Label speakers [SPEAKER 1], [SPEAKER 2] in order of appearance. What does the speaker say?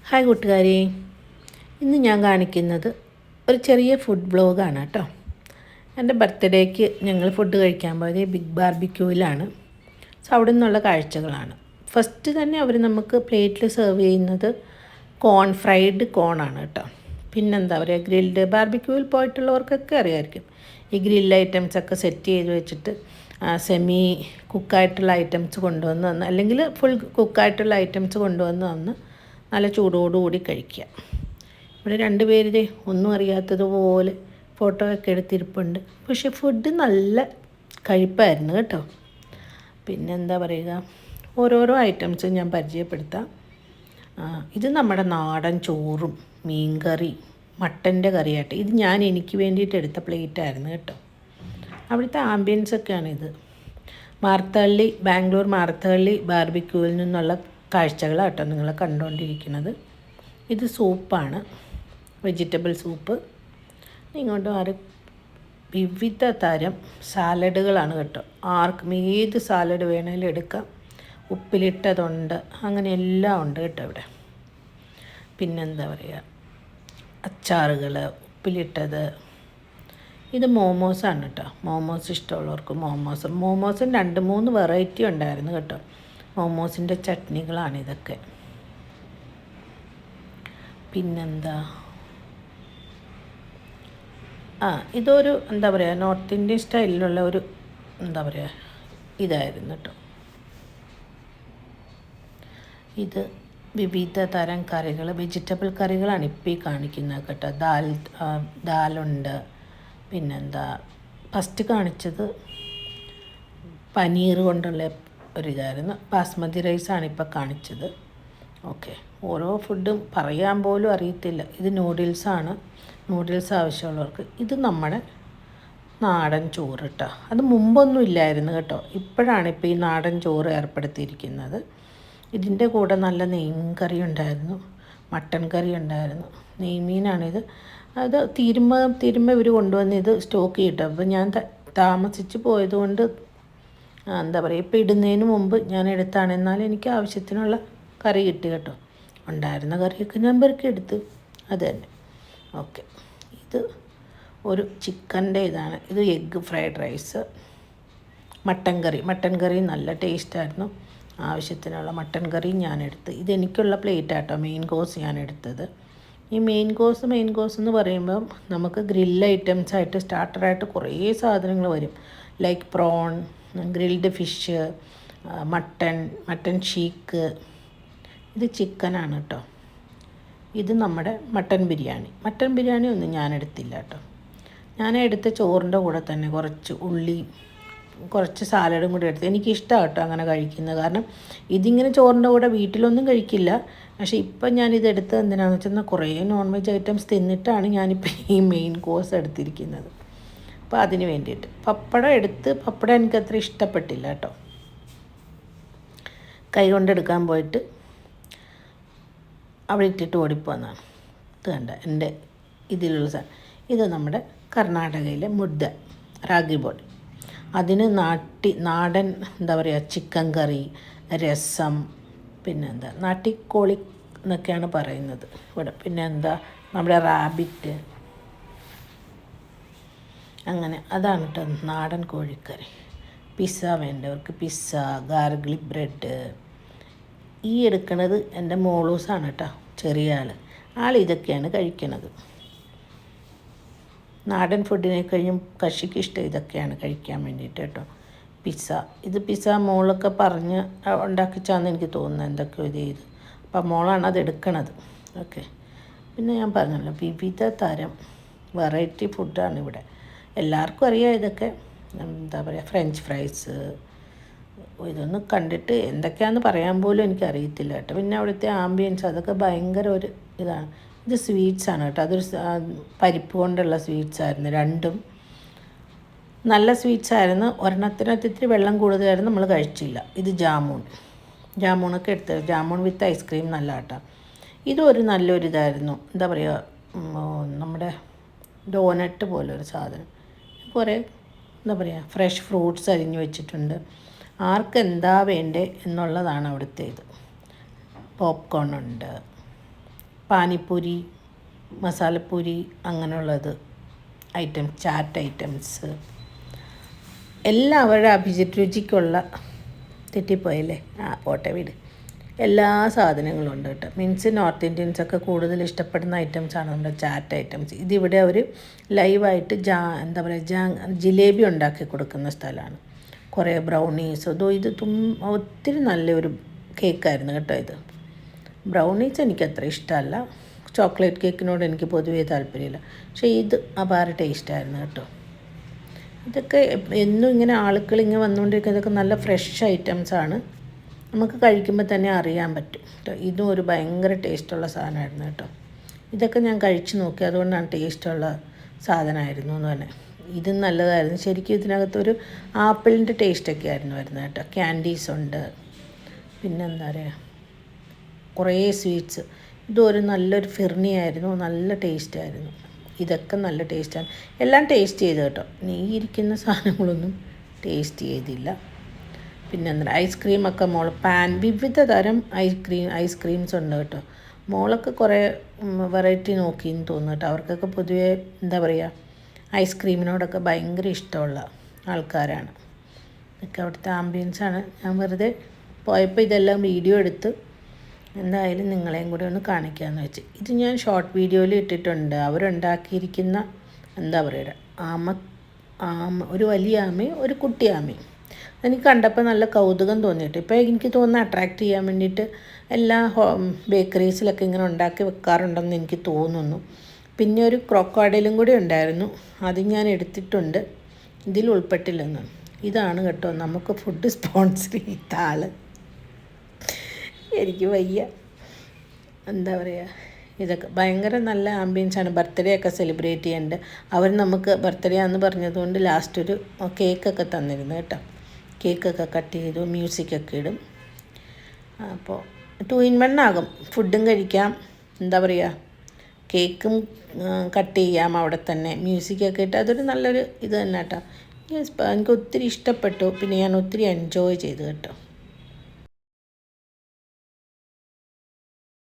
[SPEAKER 1] Hi കൂട്ടുകാരി, ഇന്ന് ഞാൻ കാണിക്കുന്നത് ഒരു ചെറിയ ഫുഡ് വ്ളോഗാണ് കേട്ടോ. എൻ്റെ ബർത്ത്ഡേക്ക് ഞങ്ങൾ ഫുഡ് കഴിക്കാൻ പോയത് ബിഗ് ബാർബിക്യൂവിലാണ്. സോ അവിടെ നിന്നുള്ള കാഴ്ചകളാണ്. ഫസ്റ്റ് തന്നെ അവർ നമുക്ക് പ്ലേറ്റിൽ സെർവ് ചെയ്യുന്നത് ഫ്രൈഡ് കോണാണ് കേട്ടോ. പിന്നെന്താ പറയുക, ഗ്രിൽഡ് ബാർബിക്യൂവിൽ പോയിട്ടുള്ളവർക്കൊക്കെ അറിയാമായിരിക്കും. ഈ ഗ്രില്ല് ഐറ്റംസൊക്കെ സെറ്റ് ചെയ്ത് വെച്ചിട്ട് സെമി കുക്കായിട്ടുള്ള ഐറ്റംസ് കൊണ്ടുവന്ന് തന്ന്, അല്ലെങ്കിൽ ഫുൾ കുക്കായിട്ടുള്ള ഐറ്റംസ് കൊണ്ടുവന്ന് തന്ന് നല്ല ചൂടോടുകൂടി കഴിക്കുക. ഇവിടെ രണ്ടുപേരുടെ ഒന്നും അറിയാത്തതുപോലെ ഫോട്ടോ ഒക്കെ എടുത്തിരിപ്പുണ്ട്. പക്ഷെ ഫുഡ് നല്ല കഴിപ്പായിരുന്നു കേട്ടോ. പിന്നെന്താ പറയുക, ഓരോരോ ഐറ്റംസ് ഞാൻ പരിചയപ്പെടുത്താം. ഇത് നമ്മുടെ നാടൻ ചോറും മീൻകറി, മട്ടൻ്റെ കറിയായിട്ട്. ഇത് ഞാൻ എനിക്ക് വേണ്ടിയിട്ട് എടുത്ത പ്ലേറ്റായിരുന്നു കേട്ടോ. അവിടുത്തെ ആംബിയൻസൊക്കെയാണിത്. മാർത്തഹള്ളി, ബാംഗ്ലൂർ മാർത്തഹള്ളി ബാർബിക്യൂവിൽ നിന്നുള്ള കാഴ്ചകളാണ് കേട്ടോ നിങ്ങൾ കണ്ടുകൊണ്ടിരിക്കുന്നത്. ഇത് സൂപ്പാണ്, വെജിറ്റബിൾ സൂപ്പ്. ഇങ്ങോട്ട് വിവിധ തരം സാലഡുകളാണ് കേട്ടോ. ആർക്കും ഏത് സാലഡ് വേണേലും എടുക്കാം. ഉപ്പിലിട്ടതുണ്ട്, അങ്ങനെ എല്ലാം ഉണ്ട് കേട്ടോ ഇവിടെ. പിന്നെന്താ പറയുക, അച്ചാറുകൾ, ഉപ്പിലിട്ടത്. ഇത് മോമോസാണ് കേട്ടോ. മോമോസ് ഇഷ്ടമുള്ളവർക്ക് മോമോസും 2-3 വെറൈറ്റി ഉണ്ടായിരുന്നു കേട്ടോ. മോമോസിൻ്റെ ചട്നികളാണ് ഇതൊക്കെ. പിന്നെന്താ, ഇതൊരു എന്താ പറയുക, നോർത്ത് ഇന്ത്യൻ സ്റ്റൈലിലുള്ള ഒരു എന്താ പറയുക ഇതായിരുന്നു കേട്ടോ. ഇത് വിവിധ തരം കറികൾ, വെജിറ്റബിൾ കറികളാണ് ഇപ്പോൾ ഈ കാണിക്കുന്നത് കേട്ടോ. ദാലുണ്ട്. പിന്നെന്താ, ഫസ്റ്റ് കാണിച്ചത് പനീർ കൊണ്ടുള്ള ഒരിതായിരുന്നു. ബാസ്മതി റൈസാണ് ഇപ്പോൾ കാണിച്ചത്. ഓക്കെ, ഓരോ ഫുഡും പറയാൻ പോലും അറിയത്തില്ല. ഇത് നൂഡിൽസാണ്, നൂഡിൽസ് ആവശ്യമുള്ളവർക്ക്. ഇത് നമ്മുടെ നാടൻ ചോറ് കേട്ടോ. അത് മുമ്പൊന്നും ഇല്ലായിരുന്നു കേട്ടോ. ഇപ്പോഴാണ് ഇപ്പോൾ ഈ നാടൻ ചോറ് ഏർപ്പെടുത്തിയിരിക്കുന്നത്. ഇതിൻ്റെ കൂടെ നല്ല നെയ്മീൻകറി ഉണ്ടായിരുന്നു, മട്ടൻ കറി ഉണ്ടായിരുന്നു. നെയ്മീനാണിത്. അത് തിരുമ്മ ഇവർ കൊണ്ടുവന്ന് ഇത് സ്റ്റോക്ക് ചെയ്തിട്ടോ. അപ്പോൾ ഞാൻ താമസിച്ച് പോയതുകൊണ്ട് എന്താ പറയുക, ഇപ്പോൾ ഇടുന്നതിന് മുമ്പ് ഞാൻ എടുത്താണ്. എന്നാലും എനിക്ക് ആവശ്യത്തിനുള്ള കറി കിട്ടി കേട്ടോ. ഉണ്ടായിരുന്ന കറിയൊക്കെ ഞാൻ പെറുക്കി എടുത്ത് അത് തന്നെ. ഓക്കെ, ഇത് ഒരു ചിക്കൻ്റെ ഇതാണ്. ഇത് എഗ്ഗ് ഫ്രൈഡ് റൈസ്, മട്ടൻ കറി നല്ല ടേസ്റ്റായിരുന്നു. ആവശ്യത്തിനുള്ള മട്ടൻ കറി ഞാൻ എടുത്ത്. ഇതെനിക്കുള്ള പ്ലേറ്റാട്ടോ, മെയിൻ കോഴ്സ് ഞാൻ എടുത്തത്. ഈ മെയിൻ കോഴ്സ് എന്ന് പറയുമ്പം നമുക്ക് ഗ്രില്ല് ഐറ്റംസായിട്ട് സ്റ്റാർട്ടറായിട്ട് കുറേ സാധനങ്ങൾ വരും. Like prawn, grilled fish, mutton seekh. ഇത് ചിക്കനാണ് കേട്ടോ. ഇത് നമ്മുടെ മട്ടൻ ബിരിയാണി ഒന്നും ഞാൻ എടുത്തില്ല കേട്ടോ. ഞാൻ എടുത്ത ചോറിൻ്റെ കൂടെ തന്നെ കുറച്ച് ഉള്ളി, കുറച്ച് സാലഡും കൂടി എടുത്ത്. എനിക്കിഷ്ടമാണ് കേട്ടോ അങ്ങനെ കഴിക്കുന്നത്. കാരണം ഇതിങ്ങനെ ചോറിൻ്റെ കൂടെ വീട്ടിലൊന്നും കഴിക്കില്ല. പക്ഷേ ഇപ്പം ഞാനിത് എടുത്തത് എന്തിനാണെന്ന് വെച്ചാൽ കുറേ നോൺ വെജ് ഐറ്റംസ് തിന്നിട്ടാണ് ഞാനിപ്പോൾ ഈ മെയിൻ കോഴ്സ് എടുത്തിരിക്കുന്നത്. അപ്പോൾ അതിന് വേണ്ടിയിട്ട് പപ്പടം എനിക്കത്ര ഇഷ്ടപ്പെട്ടില്ല കേട്ടോ. കൈ കൊണ്ടെടുക്കാൻ പോയിട്ട് അവിടെ ഇട്ടിട്ട് ഓടിപ്പോന്നാണ്. ഇത് കണ്ട എൻ്റെ ഇതിലുള്ള സാധനം. ഇത് നമ്മുടെ കർണാടകയിലെ മുദ്ദ, റാഗി ബോഡി. അതിന് നാടൻ എന്താ പറയുക, ചിക്കൻ കറി, രസം, പിന്നെന്താ നാട്ടിക്കോളി എന്നൊക്കെയാണ് പറയുന്നത് ഇവിടെ. പിന്നെന്താ നമ്മുടെ റാബിറ്റ്, അങ്ങനെ അതാണ് കേട്ടോ നാടൻ കോഴിക്കറി. പിസ്സ വേണ്ടവർക്ക് പിസ്സ, ഗാർലിക് ബ്രെഡ്. ഈ എടുക്കണത് എൻ്റെ മോളൂസാണ് കേട്ടോ, ചെറിയ ആൾ ഇതൊക്കെയാണ് കഴിക്കണത്. നാടൻ ഫുഡിനെ കഴിഞ്ഞും കഷിക്ക് ഇഷ്ടം ഇതൊക്കെയാണ് കഴിക്കാൻ വേണ്ടിയിട്ട് കേട്ടോ. പിസ്സ മോളൊക്കെ പറഞ്ഞ് ഉണ്ടാക്കിച്ചാന്ന് എനിക്ക് തോന്നുന്നത്, എന്തൊക്കെയോ ഇത് ചെയ്ത്. അപ്പം മോളാണ് അത് എടുക്കണത്. ഓക്കെ, പിന്നെ ഞാൻ പറഞ്ഞല്ലോ വിവിധ തരം വെറൈറ്റി ഫുഡാണ് ഇവിടെ. എല്ലാവർക്കും അറിയാം ഇതൊക്കെ. എന്താ പറയുക, ഫ്രഞ്ച് ഫ്രൈസ്. ഇതൊന്നും കണ്ടിട്ട് എന്തൊക്കെയാണെന്ന് പറയാൻ പോലും എനിക്കറിയത്തില്ല കേട്ടോ. പിന്നെ അവിടുത്തെ ആംബിയൻസ് അതൊക്കെ ഭയങ്കര ഒരു ഇതാണ്. ഇത് സ്വീറ്റ്സാണ് കേട്ടോ. അതൊരു പരിപ്പ് കൊണ്ടുള്ള സ്വീറ്റ്സായിരുന്നു. രണ്ടും നല്ല സ്വീറ്റ്സായിരുന്നു. ഒരെണ്ണത്തിനകത്ത് ഇത്തിരി വെള്ളം കൂടുതലായിരുന്നു, നമ്മൾ കഴിച്ചില്ല. ഇത് ജാമൂണൊക്കെ എടുത്തത്, ജാമൂൺ വിത്ത് ഐസ്ക്രീം നല്ല കേട്ടോ. ഇതൊരു നല്ലൊരു ഇതായിരുന്നു. എന്താ പറയുക, നമ്മുടെ ഡോനട്ട് പോലൊരു സാധനം. കുറേ എന്താ പറയുക, ഫ്രഷ് ഫ്രൂട്ട്സ് അരിഞ്ഞ് വെച്ചിട്ടുണ്ട്. ആർക്ക് എന്താ വേണ്ടേ എന്നുള്ളതാണ് അവിടുത്തെ ഇത്. പോപ്കോൺ ഉണ്ട്, പാനിപ്പൂരി, മസാലപ്പൂരി അങ്ങനെയുള്ളത് ചാറ്റ് ഐറ്റംസ് എല്ലാം അവരുടെ അഭിജിത്ത് രുചിക്കുള്ള തെറ്റിപ്പോയല്ലേ പോട്ടെ വീട് എല്ലാ സാധനങ്ങളും ഉണ്ട് കേട്ടോ. മീൻസ് നോർത്ത് ഇന്ത്യൻസൊക്കെ കൂടുതൽ ഇഷ്ടപ്പെടുന്ന ഐറ്റംസാണ് നമ്മുടെ ചാറ്റ് ഐറ്റംസ്. ഇതിവിടെ അവർ ലൈവായിട്ട് എന്താ പറയുക ജിലേബി ഉണ്ടാക്കി കൊടുക്കുന്ന സ്ഥലമാണ്. കുറേ ബ്രൗണീസ് ഇത് ഒത്തിരി നല്ലൊരു കേക്കായിരുന്നു കേട്ടോ. ഇത് ബ്രൗണീസ് എനിക്കത്ര ഇഷ്ടമല്ല, ചോക്ലേറ്റ് കേക്കിനോട് എനിക്ക് പൊതുവേ താല്പര്യമില്ല. പക്ഷേ ഇത് അപാര ടേസ്റ്റായിരുന്നു കേട്ടോ. ഇതൊക്കെ എന്നും ഇങ്ങനെ ആളുകൾ ഇങ്ങനെ വന്നുകൊണ്ടിരിക്കുന്നത് ഇതൊക്കെ നല്ല ഫ്രഷ് ഐറ്റംസാണ്. നമുക്ക് കഴിക്കുമ്പോൾ തന്നെ അറിയാൻ പറ്റും കേട്ടോ. ഇതും ഒരു ഭയങ്കര ടേസ്റ്റുള്ള സാധനമായിരുന്നു കേട്ടോ. ഇതൊക്കെ ഞാൻ കഴിച്ച് നോക്കി, അതുകൊണ്ടാണ് ടേസ്റ്റുള്ള സാധനമായിരുന്നു എന്ന് തന്നെ. ഇതും നല്ലതായിരുന്നു ശരിക്കും. ഇതിനകത്തൊരു ആപ്പിളിൻ്റെ ടേസ്റ്റൊക്കെ ആയിരുന്നു വരുന്നത് കേട്ടോ. ക്യാൻഡീസ് ഉണ്ട്, പിന്നെന്താ പറയുക കുറേ സ്വീറ്റ്സ്. ഇതൊരു നല്ലൊരു ഫിർണിയായിരുന്നു, നല്ല ടേസ്റ്റായിരുന്നു. ഇതൊക്കെ നല്ല ടേസ്റ്റാണ്. എല്ലാം ടേസ്റ്റ് ചെയ്ത് കേട്ടോ. ഈ ഇരിക്കുന്ന സാധനങ്ങളൊന്നും ടേസ്റ്റ് ചെയ്തില്ല. പിന്നെ ഐസ്ക്രീമൊക്കെ വിവിധ തരം ഐസ്ക്രീംസ് ഉണ്ട് കേട്ടോ. മോളൊക്കെ കുറേ വെറൈറ്റി നോക്കിയെന്ന് തോന്നുന്നു കേട്ടോ. അവർക്കൊക്കെ പൊതുവേ എന്താ പറയുക ഐസ്ക്രീമിനോടൊക്കെ ഭയങ്കര ഇഷ്ടമുള്ള ആൾക്കാരാണ്. ഇതൊക്കെ അവിടുത്തെ ആംബിയൻസാണ്. ഞാൻ വെറുതെ പോയപ്പോൾ ഇതെല്ലാം വീഡിയോ എടുത്ത് എന്തായാലും നിങ്ങളെയും കൂടെ ഒന്ന് കാണിക്കാമെന്ന് വെച്ച്. ഇത് ഞാൻ ഷോർട്ട് വീഡിയോയിൽ ഇട്ടിട്ടുണ്ട്. അവരുണ്ടാക്കിയിരിക്കുന്ന എന്താ പറയുക ഒരു വലിയ ആമയും ഒരു കുട്ടി ആമയും. എനിക്ക് കണ്ടപ്പോൾ നല്ല കൗതുകം തോന്നിയിട്ട്. ഇപ്പോൾ എനിക്ക് തോന്നുന്നു അട്രാക്റ്റ് ചെയ്യാൻ വേണ്ടിയിട്ട് എല്ലാ ബേക്കറീസിലൊക്കെ ഇങ്ങനെ ഉണ്ടാക്കി വെക്കാറുണ്ടെന്ന് എനിക്ക് തോന്നുന്നു. പിന്നെ ഒരു ക്രോക്കോഡൈലും കൂടി ഉണ്ടായിരുന്നു, അത് ഞാൻ എടുത്തിട്ടുണ്ട്, ഇതിൽ ഉൾപ്പെട്ടില്ലെന്ന്. ഇതാണ് കേട്ടോ നമുക്ക് ഫുഡ് സ്പോൺസർ ചെയ്ത ആൾ. എനിക്ക് വയ്യ, എന്താ പറയുക. ഇതൊക്കെ ഭയങ്കര നല്ല ആംബിയൻസാണ്. ബർത്ത്ഡേ ഒക്കെ സെലിബ്രേറ്റ് ചെയ്യുന്നുണ്ട്. അവർ നമുക്ക് ബർത്ത്ഡേ ആണെന്ന് പറഞ്ഞതുകൊണ്ട് ലാസ്റ്റ് ഒരു കേക്കൊക്കെ തന്നിരുന്നു കേട്ടോ. കേക്കൊക്കെ കട്ട് ചെയ്തു, മ്യൂസിക്കൊക്കെ ഇടും. അപ്പോൾ 2 in 1 ആകും. ഫുഡും കഴിക്കാം, എന്താ പറയുക കേക്കും കട്ട് ചെയ്യാം അവിടെ തന്നെ, മ്യൂസിക്കൊക്കെ ഇട്ട്. അതൊരു നല്ലൊരു ഇത് തന്നെ കേട്ടോ. എനിക്ക് ഒത്തിരി ഇഷ്ടപ്പെട്ടു. പിന്നെ ഞാൻ ഒത്തിരി എൻജോയ് ചെയ്തു കേട്ടോ.